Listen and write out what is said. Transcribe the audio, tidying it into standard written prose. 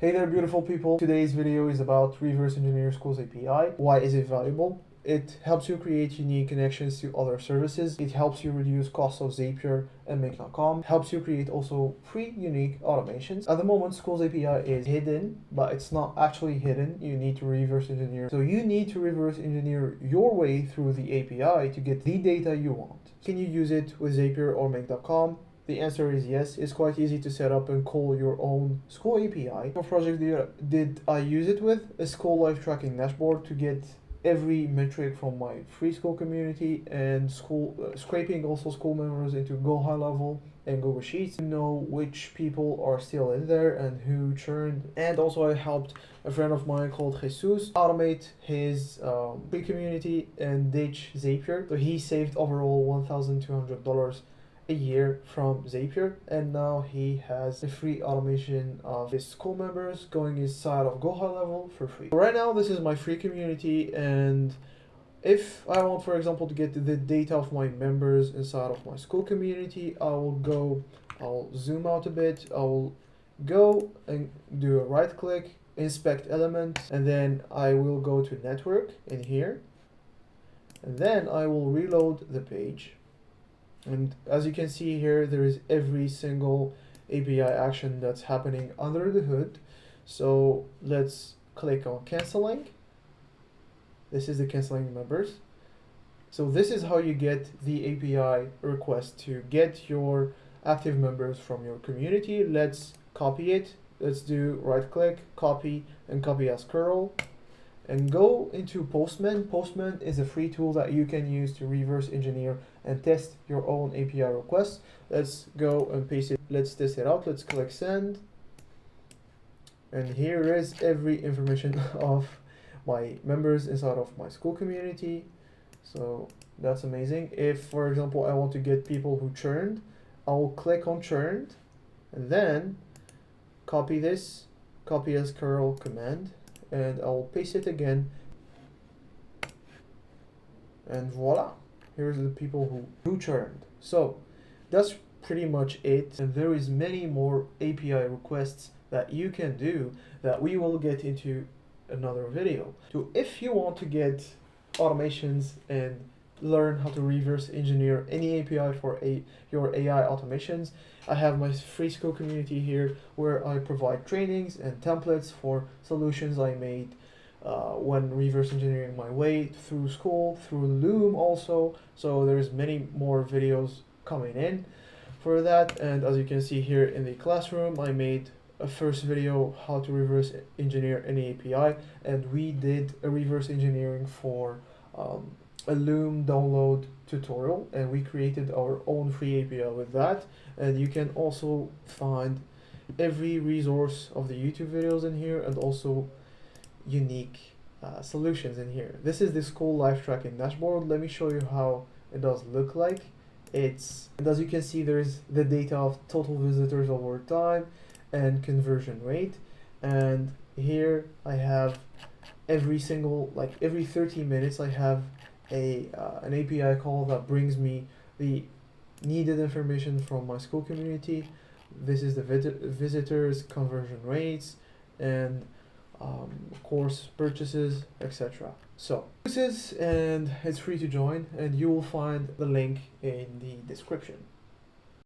Hey there, beautiful people. Today's video is about Reverse Engineer Skool's API. Why is it valuable? It helps you create unique connections to other services. It helps you reduce costs of Zapier and Make.com. Helps you create also free unique automations. At the moment, Skool's API is hidden, but it's not actually hidden. You need to reverse engineer. So you need to reverse engineer your way through the API to get the data you want. Can you use it with Zapier or Make.com? The answer is yes. It's quite easy to set up and call your own Skool API. What project did I use it with? A Skool live tracking dashboard to get every metric from my free Skool community and scraping also Skool members into Go High Level and Google Sheets to know which people are still in there and who churned. And also I helped a friend of mine called Jesus automate his free community and ditch Zapier. So he saved overall $1,200 a year from Zapier, and now he has a free automation of his Skool members going inside of Go High Level for free. Right now, this is my free community, and if I want, for example, to get the data of my members inside of my Skool community, I'll zoom out a bit, I'll go and do a right click, inspect elements, and then I will go to network in here, and then I will reload the page. And as you can see here, there is every single API action that's happening under the hood. So let's click on canceling. This is the canceling members. So this is how you get the API request to get your active members from your community. Let's copy it. Let's do right click, copy, and copy as curl. And go into Postman. Postman is a free tool that you can use to reverse engineer and test your own API requests. Let's go and paste it. Let's test it out. Let's click send. And here is every information of my members inside of my Skool community. So that's amazing. If, for example, I want to get people who churned, I'll click on churned and then copy this, copy as curl command, and I'll paste it again, and voila, here's the people who churned. So that's pretty much it, and there is many more API requests that you can do that we will get into another video. So if you want to get automations and learn how to reverse engineer any API for your AI automations, I have my free Skool community here where I provide trainings and templates for solutions I made when reverse engineering my way through Skool, through Loom also. So there's many more videos coming in for that. And as you can see here in the classroom, I made a first video how to reverse engineer any API, and we did a reverse engineering for a Loom download tutorial, and we created our own free API with that. And you can also find every resource of the YouTube videos in here, and also unique solutions in here. This is the Skool live tracking dashboard. Let me show you how it does look like. And as you can see, there's the data of total visitors over time and conversion rate. And here I have every 30 minutes I have an API call that brings me the needed information from my Skool community. This is the visitors, conversion rates, and of course purchases, etc. So this is, and it's free to join, and you will find the link in the description.